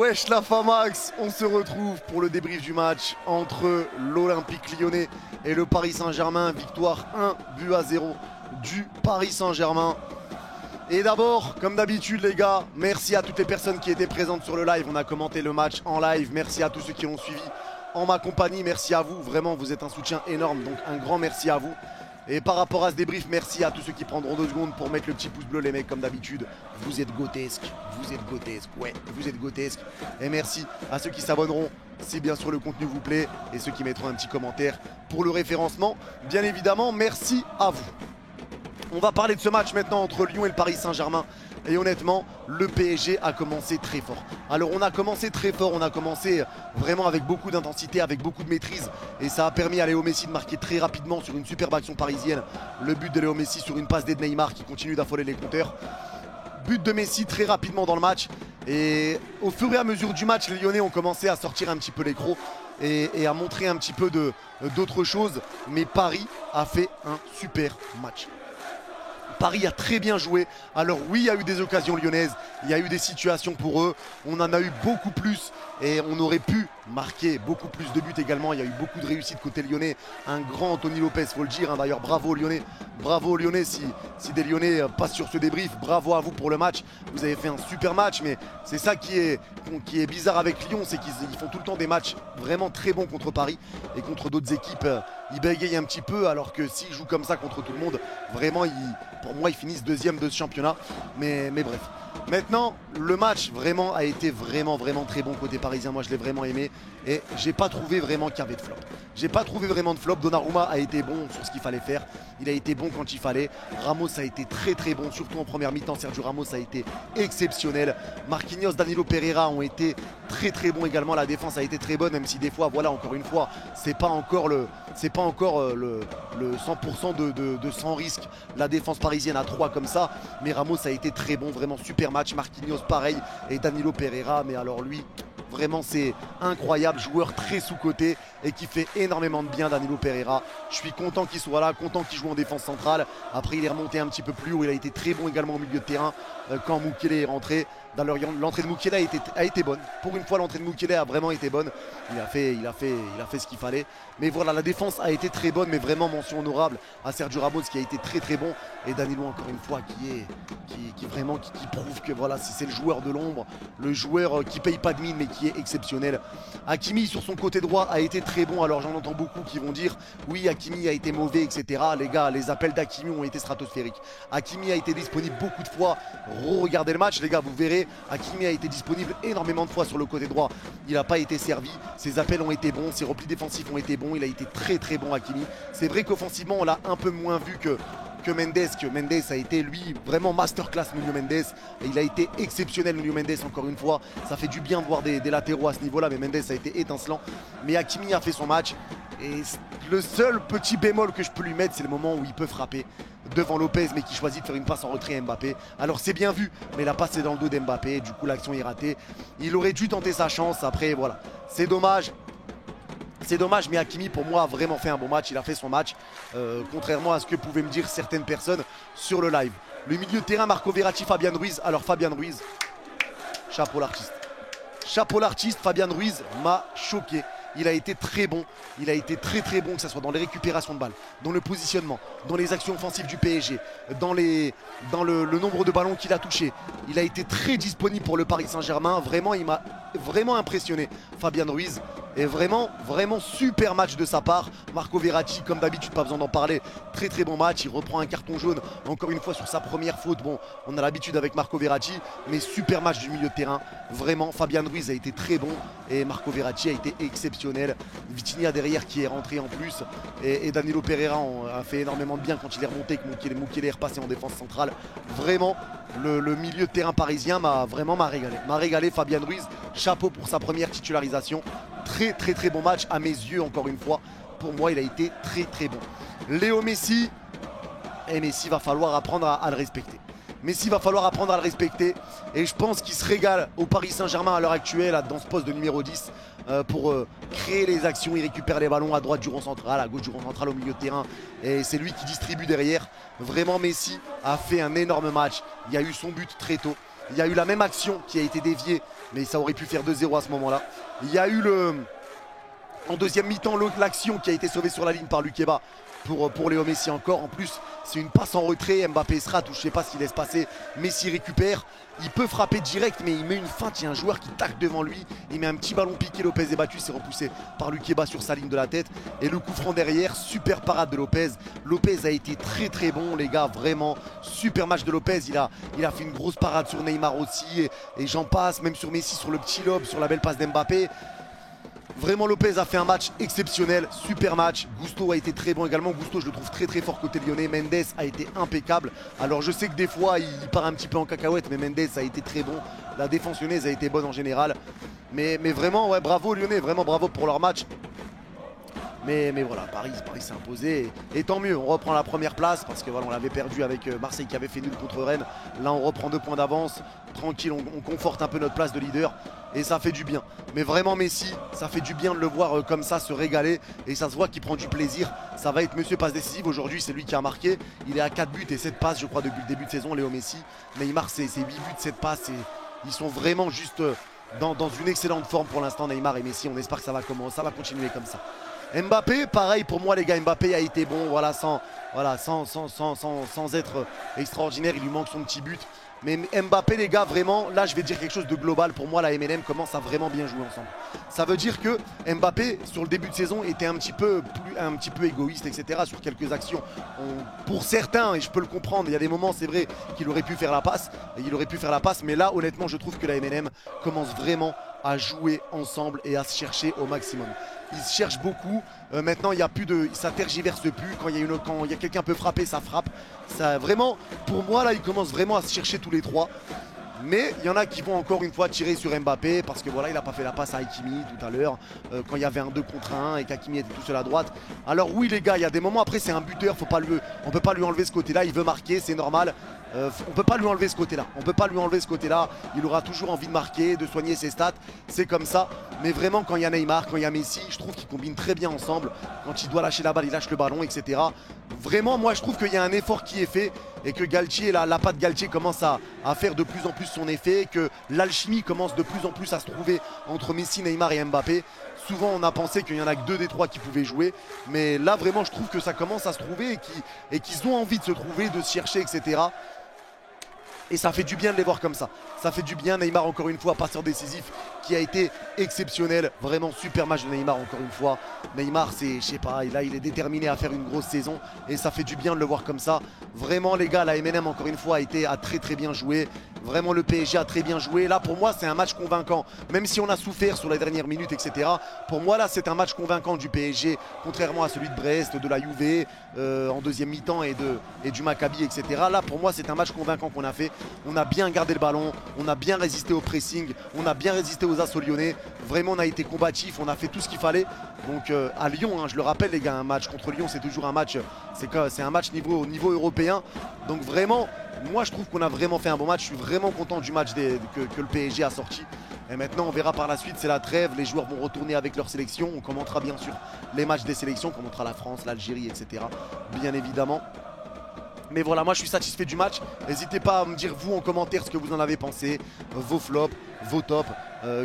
Wesh la Famax, on se retrouve pour le débrief du match entre l'Olympique Lyonnais et le Paris Saint-Germain. Victoire 1-0 du Paris Saint-Germain. Et d'abord, comme d'habitude les gars, merci à toutes les personnes qui étaient présentes sur le live. On a commenté le match en live, merci à tous ceux qui l'ont suivi en ma compagnie. Merci à vous, vraiment vous êtes un soutien énorme, donc un grand merci à vous. Et par rapport à ce débrief, merci à tous ceux qui prendront 2 secondes pour mettre le petit pouce bleu les mecs comme d'habitude. Vous êtes grotesques, ouais, vous êtes grotesques. Et merci à ceux qui s'abonneront si bien sûr le contenu vous plaît et ceux qui mettront un petit commentaire pour le référencement. Bien évidemment, merci à vous. On va parler de ce match maintenant entre Lyon et le Paris Saint-Germain. Et honnêtement, le PSG a commencé très fort. Alors on a commencé très fort, on a commencé vraiment avec beaucoup d'intensité, avec beaucoup de maîtrise. Et ça a permis à Léo Messi de marquer très rapidement sur une superbe action parisienne. Le but de Léo Messi sur une passe d'Ed Neymar qui continue d'affoler les compteurs. But de Messi très rapidement dans le match. Et au fur et à mesure du match, les Lyonnais ont commencé à sortir un petit peu les crocs et à montrer un petit peu d'autres choses. Mais Paris a fait un super match. Paris a très bien joué. Alors oui, il y a eu des occasions lyonnaises, il y a eu des situations pour eux. On en a eu beaucoup plus et on aurait pu marquer beaucoup plus de buts également. Il y a eu beaucoup de réussite côté lyonnais. Un grand Anthony Lopez, faut le dire. Hein. D'ailleurs, bravo aux Lyonnais. Bravo aux Lyonnais. Si des Lyonnais passent sur ce débrief, bravo à vous pour le match. Vous avez fait un super match, mais c'est ça qui est bizarre avec Lyon, c'est qu'ils font tout le temps des matchs vraiment très bons contre Paris et contre d'autres équipes. Ils bégayent un petit peu, alors que s'ils jouent comme ça contre tout le monde, vraiment, pour moi, ils finissent deuxième de ce championnat. Mais bref. Maintenant, le match vraiment a été vraiment très bon côté parisien. Moi, je l'ai vraiment aimé et j'ai pas trouvé vraiment qu'il y avait de flop. J'ai pas trouvé vraiment de flop. Donnarumma a été bon sur ce qu'il fallait faire. Il a été bon quand il fallait. Ramos a été très bon, surtout en première mi-temps. Sergio Ramos a été exceptionnel. Marquinhos, Danilo Pereira ont été très bons également. La défense a été très bonne, même si des fois, voilà, encore une fois, c'est pas encore le 100% de sans risque. La défense parisienne à 3 comme ça. Mais Ramos a été très bon, vraiment super match. Marquinhos pareil et Danilo Pereira, mais alors lui vraiment c'est incroyable, joueur très sous-coté et qui fait énormément de bien. Danilo Pereira, je suis content qu'il soit là, content qu'il joue en défense centrale. Après il est remonté un petit peu plus haut, il a été très bon également au milieu de terrain quand Mukiele est rentré. L'entrée de Mukiele a été bonne. Pour une fois, l'entrée de Mukiele a vraiment été bonne. Il a fait ce qu'il fallait. Mais voilà, la défense a été très bonne, mais vraiment mention honorable à Sergio Ramos qui a été très bon. Et Danilo encore une fois qui prouve que voilà, si c'est le joueur de l'ombre, le joueur qui paye pas de mine mais qui est exceptionnel. Hakimi sur son côté droit a été très bon. Alors j'en entends beaucoup qui vont dire oui, Hakimi a été mauvais, etc. Les gars, les appels d'Hakimi ont été stratosphériques. Hakimi a été disponible beaucoup de fois. Regardez le match, les gars, vous verrez. Hakimi a été disponible énormément de fois sur le côté droit. Il n'a pas été servi. Ses appels ont été bons, ses replis défensifs ont été bons. Il a été très bon, Hakimi. C'est vrai qu'offensivement, on l'a un peu moins vu que Mendes. Que Mendes a été lui vraiment masterclass. Nuno Mendes, et il a été exceptionnel. Nuno Mendes, encore une fois, ça fait du bien de voir des latéraux à ce niveau là, mais Mendes a été étincelant. Mais Hakimi a fait son match et le seul petit bémol que je peux lui mettre, c'est le moment où il peut frapper devant Lopez mais qui choisit de faire une passe en retrait à Mbappé. Alors c'est bien vu, mais la passe est dans le dos d'Mbappé, du coup l'action est ratée. Il aurait dû tenter sa chance, après voilà, c'est dommage. C'est dommage, mais Hakimi pour moi a vraiment fait un bon match. Il a fait son match, contrairement à ce que pouvaient me dire certaines personnes sur le live. Le milieu de terrain, Marco Verratti, Fabian Ruiz. Alors Fabian Ruiz, chapeau l'artiste. Chapeau l'artiste, Fabian Ruiz m'a choqué. Il a été très bon, il a été très bon, que ce soit dans les récupérations de balles, dans le positionnement, dans les actions offensives du PSG, dans le nombre de ballons qu'il a touché. Il a été très disponible pour le Paris Saint-Germain. Vraiment, il m'a vraiment impressionné, Fabian Ruiz. Et vraiment super match de sa part. Marco Verratti, comme d'habitude, pas besoin d'en parler. Très bon match, il reprend un carton jaune. Encore une fois sur sa première faute. Bon, on a l'habitude avec Marco Verratti, mais super match du milieu de terrain. Vraiment, Fabian Ruiz a été très bon et Marco Verratti a été exceptionnel. Vitinha derrière qui est rentré en plus. Et Danilo Pereira a fait énormément de bien quand il est remonté, que Mukiele est repassé en défense centrale. Vraiment, le milieu de terrain parisien m'a régalé. M'a régalé Fabian Ruiz. Chapeau pour sa première titularisation. Très bon match à mes yeux, encore une fois. Pour moi, il a été très bon. Léo Messi, et Messi va falloir apprendre à le respecter. Messi va falloir apprendre à le respecter. Et je pense qu'il se régale au Paris Saint-Germain à l'heure actuelle, dans ce poste de numéro 10, pour créer les actions. Il récupère les ballons à droite du rond central, à gauche du rond central, au milieu de terrain. Et c'est lui qui distribue derrière. Vraiment, Messi a fait un énorme match. Il y a eu son but très tôt. Il y a eu la même action qui a été déviée, mais ça aurait pu faire 2-0 à ce moment-là. Il y a eu en deuxième mi-temps l'action qui a été sauvée sur la ligne par Lukeba pour Léo Messi encore. En plus, c'est une passe en retrait. Mbappé se rate ou je sais pas ce qu'il laisse passer. Messi récupère. Il peut frapper direct, mais il met une feinte. Il y a un joueur qui tacle devant lui. Il met un petit ballon piqué. Lopez est battu. C'est repoussé par Lukeba sur sa ligne de la tête. Et le coup franc derrière. Super parade de Lopez. Lopez a été très très bon, les gars. Vraiment, super match de Lopez. Il a fait une grosse parade sur Neymar aussi. Et j'en passe. Même sur Messi, sur le petit lob, sur la belle passe d'Mbappé. Vraiment, Lopez a fait un match exceptionnel, super match. Gusto a été très bon également. Gusto, je le trouve très très fort côté lyonnais. Mendes a été impeccable. Alors je sais que des fois il part un petit peu en cacahuète, mais Mendes a été très bon. La défense lyonnaise a été bonne en général. Mais vraiment, ouais, bravo Lyonnais, vraiment bravo pour leur match. Mais voilà, Paris s'est imposé et tant mieux, on reprend la première place parce que voilà, on l'avait perdu avec Marseille qui avait fait nul contre Rennes. Là on reprend 2 points d'avance, tranquille, on conforte un peu notre place de leader et ça fait du bien. Mais vraiment Messi, ça fait du bien de le voir comme ça se régaler et ça se voit qu'il prend du plaisir. Ça va être monsieur passe décisive aujourd'hui, c'est lui qui a marqué. Il est à 4 buts et 7 passes je crois depuis le début de saison, Léo Messi. Neymar c'est 8 buts, 7 passes et ils sont vraiment juste dans une excellente forme pour l'instant, Neymar et Messi. On espère que ça va continuer comme ça. Mbappé, pareil pour moi les gars, Mbappé a été bon, voilà, sans être extraordinaire, il lui manque son petit but. Mais Mbappé les gars, vraiment, là je vais dire quelque chose de global, pour moi la MNM commence à vraiment bien jouer ensemble. Ça veut dire que Mbappé sur le début de saison était un petit peu égoïste, etc. sur quelques actions. Pour certains, et je peux le comprendre, il y a des moments c'est vrai qu'il aurait pu faire la passe, mais là honnêtement je trouve que la MNM commence vraiment à jouer ensemble et à se chercher au maximum. Ils se cherchent beaucoup. Maintenant, il y a plus ça tergiverse plus. Quand il y a quelqu'un peut frapper, ça frappe. Ça, vraiment, pour moi, là, ils commencent vraiment à se chercher tous les trois. Mais il y en a qui vont encore une fois tirer sur Mbappé parce que voilà, il n'a pas fait la passe à Hakimi tout à l'heure quand il y avait un 2 contre 1 et qu'Hakimi était tout seul à droite. Alors oui les gars, il y a des moments après c'est un buteur, on ne peut pas lui enlever ce côté-là, il veut marquer, c'est normal. On ne peut pas lui enlever ce côté-là, il aura toujours envie de marquer, de soigner ses stats, c'est comme ça. Mais vraiment quand il y a Neymar, quand il y a Messi, je trouve qu'ils combinent très bien ensemble. Quand il doit lâcher la balle, il lâche le ballon, etc. Vraiment moi je trouve qu'il y a un effort qui est fait et que Galtier, la patte Galtier commence à faire de plus en plus son effet, que l'alchimie commence de plus en plus à se trouver entre Messi, Neymar et Mbappé. Souvent on a pensé qu'il n'y en a que 2 des 3 qui pouvaient jouer, mais là vraiment je trouve que ça commence à se trouver et qu'ils ont envie de se trouver, de se chercher, etc. Et ça fait du bien de les voir comme ça. Ça fait du bien. Neymar encore une fois, passeur décisif qui a été exceptionnel. Vraiment super match de Neymar encore une fois. Neymar c'est, je sais pas, là il est déterminé à faire une grosse saison. Et ça fait du bien de le voir comme ça. Vraiment les gars, la MNM encore une fois a très très bien joué. Vraiment le PSG a très bien joué. Là pour moi c'est un match convaincant. Même si on a souffert sur les dernières minutes, etc. Pour moi là c'est un match convaincant du PSG. Contrairement à celui de Brest, de la Juve en deuxième mi-temps et du Maccabi, etc. Là pour moi c'est un match convaincant qu'on a fait. On a bien gardé le ballon, on a bien résisté au pressing, on a bien résisté aux assauts lyonnais. Vraiment on a été combatif, on a fait tout ce qu'il fallait. Donc à Lyon, hein, je le rappelle les gars, un match contre Lyon c'est toujours un match, c'est un match niveau européen. Donc vraiment, moi je trouve qu'on a vraiment fait un bon match. Je suis vraiment content du match que le PSG a sorti. Et maintenant on verra par la suite, c'est la trêve, les joueurs vont retourner avec leur sélection. On commentera bien sûr les matchs des sélections, on commentera la France, l'Algérie, etc. Bien évidemment. Mais voilà, moi je suis satisfait du match. N'hésitez pas à me dire vous en commentaire ce que vous en avez pensé, vos flops, vos tops,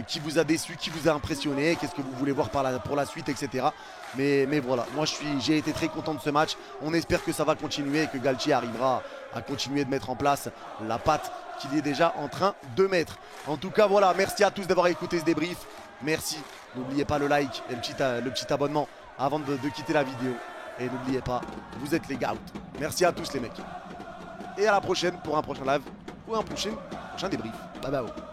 qui vous a déçu, qui vous a impressionné, qu'est-ce que vous voulez voir pour la suite, etc. Mais voilà, moi j'ai été très content de ce match. On espère que ça va continuer et que Galtier arrivera à continuer de mettre en place la patte qu'il est déjà en train de mettre. En tout cas voilà, merci à tous d'avoir écouté ce débrief. Merci, n'oubliez pas le like et le petit abonnement avant de quitter la vidéo. Et n'oubliez pas, vous êtes les gars. Merci à tous les mecs. Et à la prochaine pour un prochain live ou un prochain débrief. Bye bye.